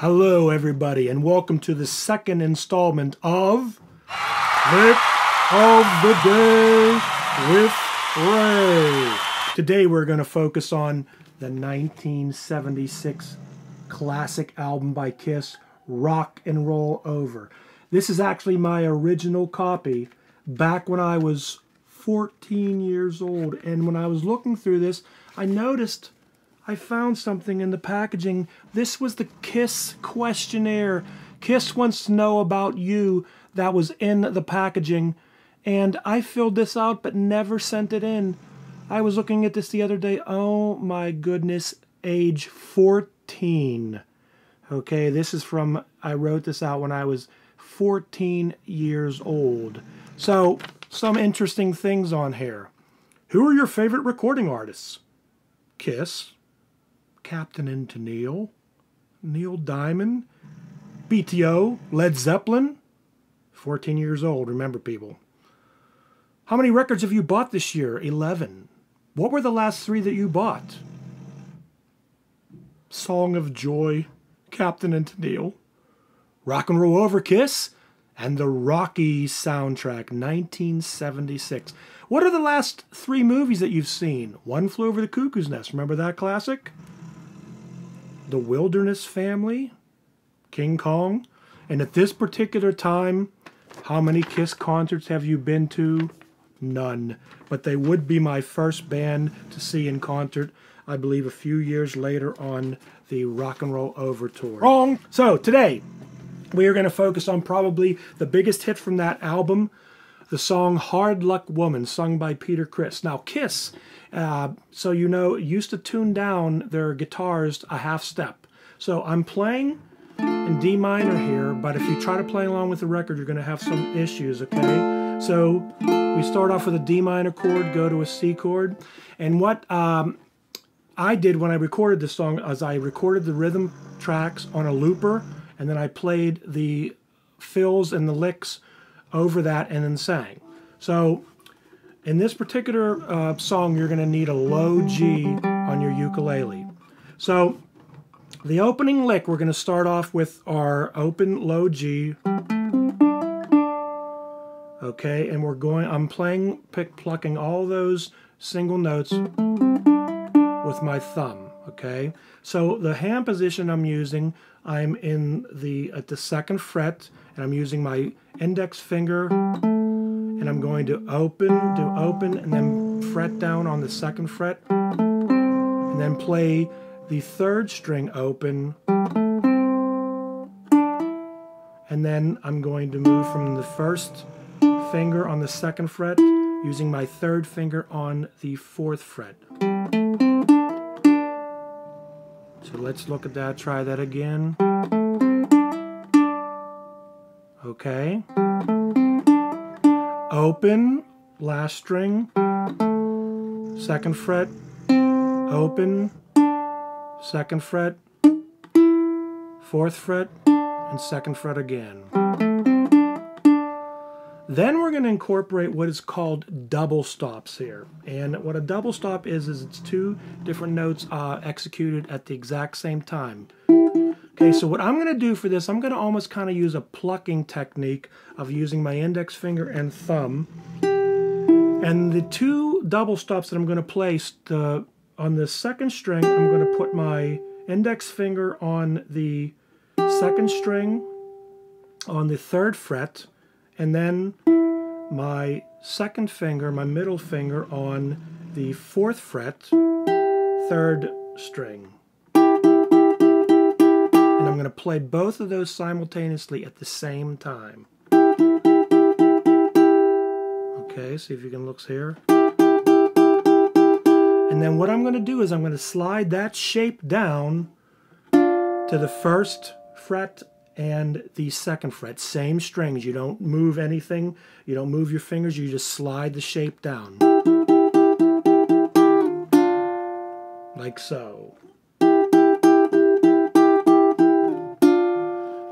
Hello everybody, and welcome to the second installment of Clip of the Day with Ray. Today we're going to focus on the 1976 classic album by Kiss, Rock and Roll Over. This is actually my original copy back when I was 14 years old, and when I was looking through this, I found something in the packaging. This was the Kiss questionnaire. Kiss wants to know about you. That was in the packaging, and I filled this out but never sent it in. I was looking at this the other day. Oh my goodness, age 14. Okay, this is from, I wrote this out when I was 14 years old. So, some interesting things on here. Who are your favorite recording artists? Kiss, Captain and Tennille, Neil Diamond, BTO, Led Zeppelin. 14 years old, remember people. How many records have you bought this year? 11. What were the last 3 that you bought? Song of Joy, Captain and Tennille, Rock and Roll Over, Kiss, and the Rocky soundtrack, 1976. What are the last 3 movies that you've seen? One Flew Over the Cuckoo's Nest, remember that classic? The Wilderness Family, King Kong. And at this particular time, how many Kiss concerts have you been to? None. But they would be my first band to see in concert, I believe a few years later on the Rock and Roll Over tour. Wrong! So today, we are going to focus on probably the biggest hit from that album, the song Hard Luck Woman, sung by Peter Criss. Now Kiss, so you know, used to tune down their guitars a half step. So I'm playing in D minor here, but if you try to play along with the record, you're going to have some issues, okay? So we start off with a D minor chord, go to a C chord, and what I did when I recorded this song is I recorded the rhythm tracks on a looper, and then I played the fills and the licks over that and then sang. So in this particular song, you're going to need a low G on your ukulele. So the opening lick, we're going to start off with our open low G. Okay, and I'm plucking all those single notes with my thumb. Okay, so the hand position I'm using, I'm at the 2nd fret, and I'm using my index finger, and I'm going to do open, and then fret down on the 2nd fret, and then play the 3rd string open, and then I'm going to move from the 1st finger on the 2nd fret, using my 3rd finger on the 4th fret. So let's look at that, try that again. Okay. Open, last string, 2nd fret, open, 2nd fret, 4th fret, and 2nd fret again. Then we're going to incorporate what is called double stops here. And what a double stop is it's 2 different notes executed at the exact same time. Okay, so what I'm going to do for this, I'm going to almost kind of use a plucking technique of using my index finger and thumb. And the 2 double stops that I'm going to place, on the 2nd string, I'm going to put my index finger on the 2nd string on the 3rd fret, and then my 2nd finger, my middle finger, on the 4th fret, 3rd string. And I'm going to play both of those simultaneously at the same time. Okay, see if you can look here. And then what I'm going to do is I'm going to slide that shape down to the 1st fret and the 2nd fret. Same strings. You don't move anything. You don't move your fingers. You just slide the shape down. Like so.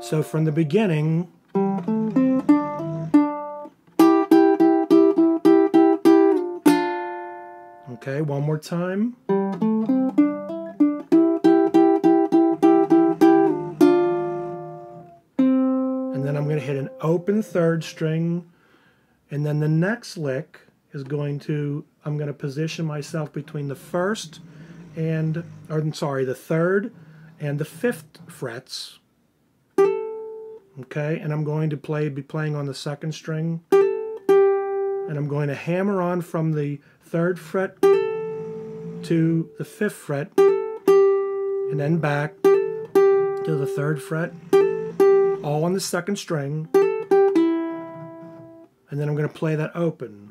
So from the beginning, okay, one more time. hit an open third string, and then the next lick is going to, I'm going to position myself between the first and, or I'm sorry, the third and the fifth frets. Okay, and I'm going to be playing on the second string, and I'm going to hammer on from the third fret to the fifth fret, and then back to the third fret, all on the second string, and then I'm going to play that open.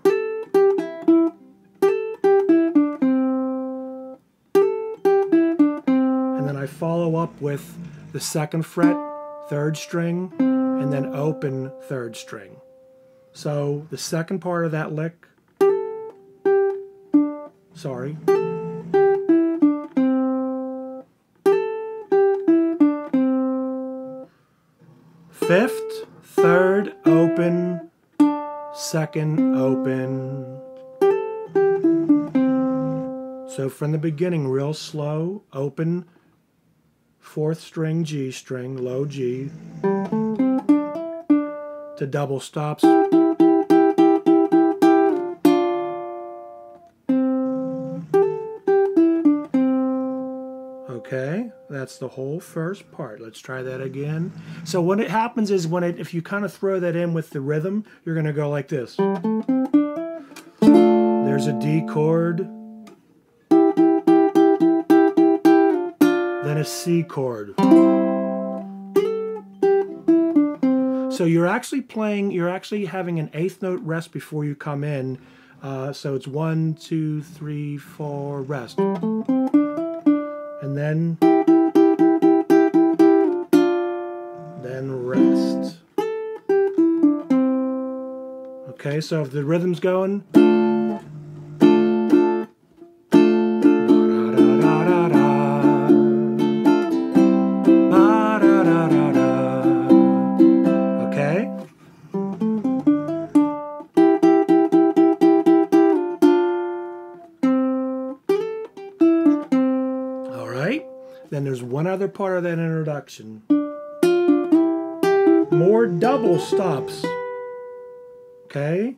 And then I follow up with the second fret, third string, and then open third string. So the second part of that lick, sorry, fifth, third, open, second, open. So from the beginning, real slow, open, fourth string, G string, low G, to double stops. Okay, that's the whole first part. Let's try that again. So what it happens is if you kind of throw that in with the rhythm, you're going to go like this. There's a D chord, then a C chord. So you're actually having an eighth note rest before you come in. So it's 1, 2, 3, 4, rest. And then rest. Okay, so if the rhythm's going, okay. All right. Then there's one other part of that introduction. More double stops. Okay?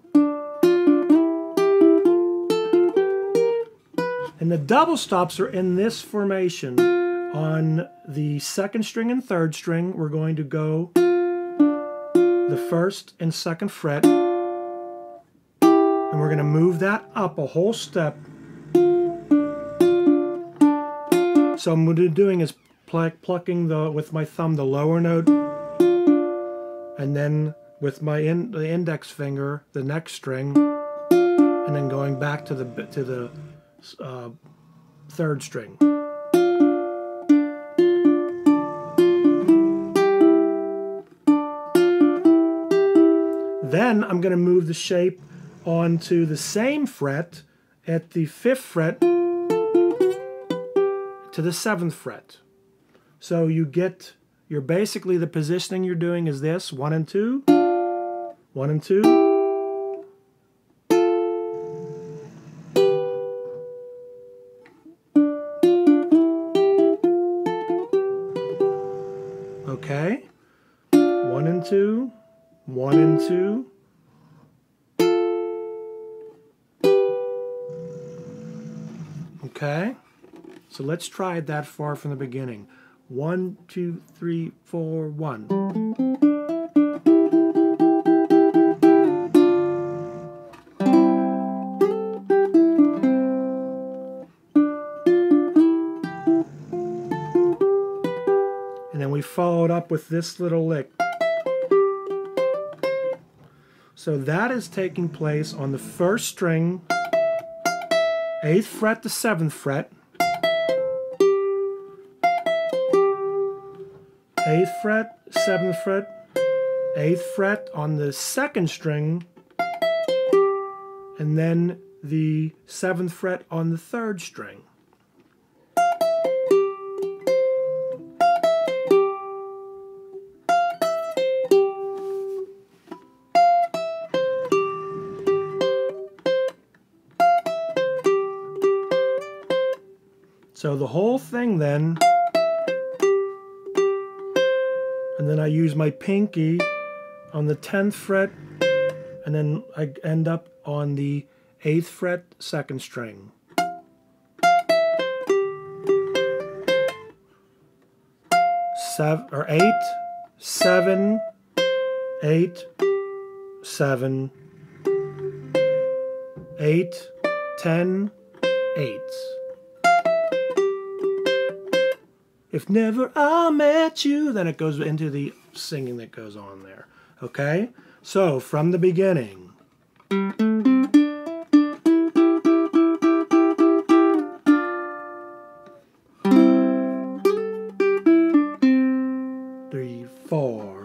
And the double stops are in this formation. On the second string and third string, we're going to go the first and second fret, and we're going to move that up a whole step. So what I'm doing is plucking with my thumb the lower note, and then with my the index finger the next string, and then going back to the third string. Then I'm going to move the shape onto the same fret at the fifth fret to the seventh fret. So you're basically, the positioning you're doing is this: 1 and 2, 1 and 2. Okay, 1 and 2, 1 and 2. Okay, so let's try it that far from the beginning. 1, 2, 3, 4, 1. And then we followed up with this little lick. So that is taking place on the first string, 8th fret to 7th fret, 8th fret, 7th fret, 8th fret on the second string, and then the 7th fret on the third string. So the whole thing then, and then I use my pinky on the 10th fret, and then I end up on the 8th fret, 2nd string. Eight, 7, 8, 7, 8, 10, 8. If never I met you, then it goes into the singing that goes on there. Okay? So, from the beginning. 3, 4.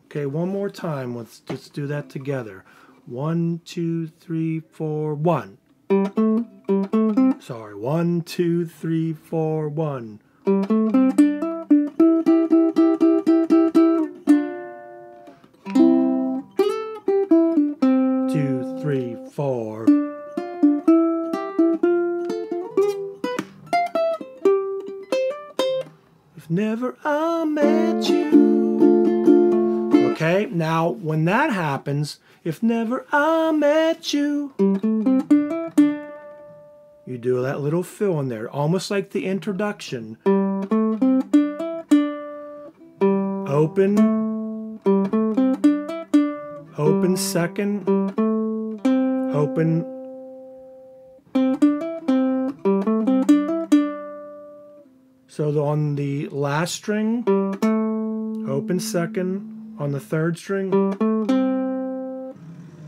Okay, one more time. Let's just do that together. 1, 2, 3, 4, 1. Sorry, 1, 2, 3, 4, 1. 2, 3, 4. If never I met you. Okay, now when that happens, if never I met you, you do that little fill in there, almost like the introduction. Open, open second, open. So on the last string, open second. On the 3rd string,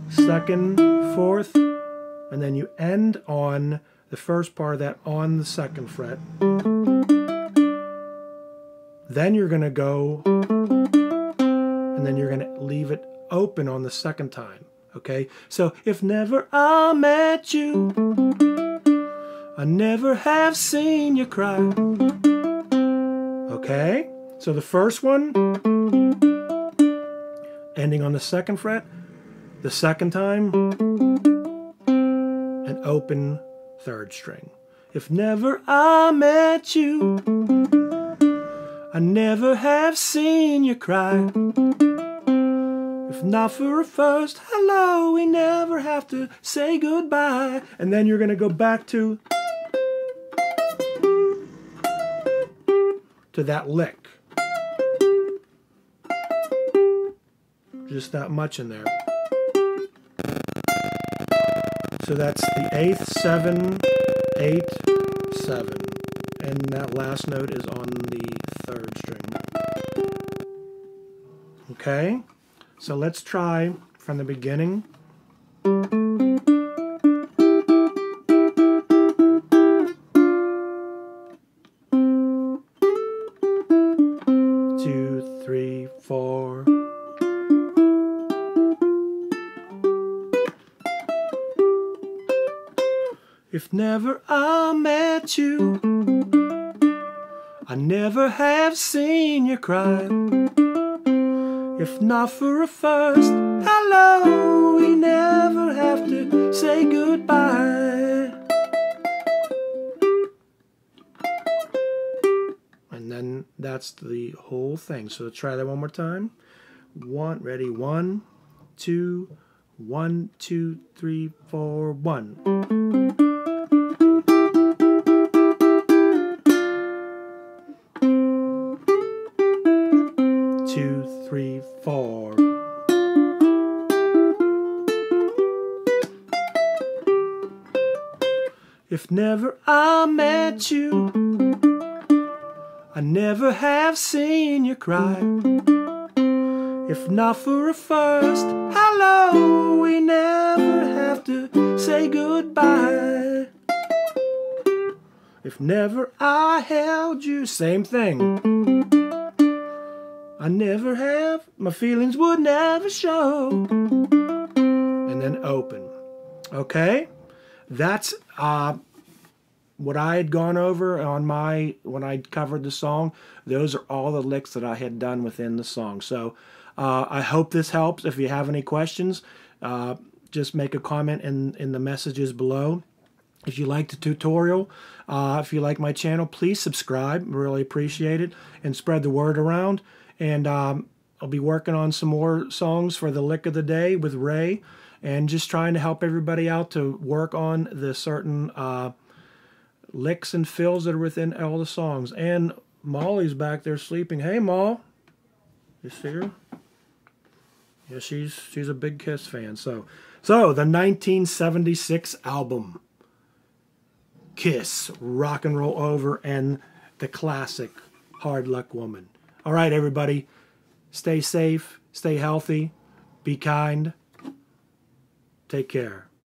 2nd, 4th, and then you end on the first part of that on the 2nd fret. Then you're going to go, and then you're going to leave it open on the 2nd time. Okay? So, if never I met you, I never have seen you cry. Okay? So the first one, ending on the 2nd fret, the 2nd time, and open 3rd string. If never I met you, I never have seen you cry. If not for a first hello, we never have to say goodbye. And then you're going to go back to that lick. Just that much in there. So that's the 8th, 7, 8, 7. And that last note is on the 3rd string. Okay? So let's try from the beginning. 2, 3, 4. If never I met you, I never have seen you cry. If not for a first hello, we never have to say goodbye. And then that's the whole thing. So let's try that one more time. Ready? 1, 2, 1, 2, 3, 4, 1. 2, 3, 4. If never I met you, I never have seen you cry. If not for a first hello, we never have to say goodbye. If never I held you, same thing. I never have, my feelings would never show. And then open. Okay? That's what I had gone over on when I covered the song. Those are all the licks that I had done within the song. So I hope this helps. If you have any questions, just make a comment in the messages below. If you like the tutorial, if you like my channel, please subscribe. Really appreciate it. And spread the word around. And I'll be working on some more songs for the lick of the day with Ray. And just trying to help everybody out to work on the certain licks and fills that are within all the songs. And Molly's back there sleeping. Hey, Moll. You see her? Yeah, she's a big Kiss fan. So the 1976 album, Kiss, Rock and Roll Over, and the classic Hard Luck Woman. All right, everybody, stay safe, stay healthy, be kind, take care.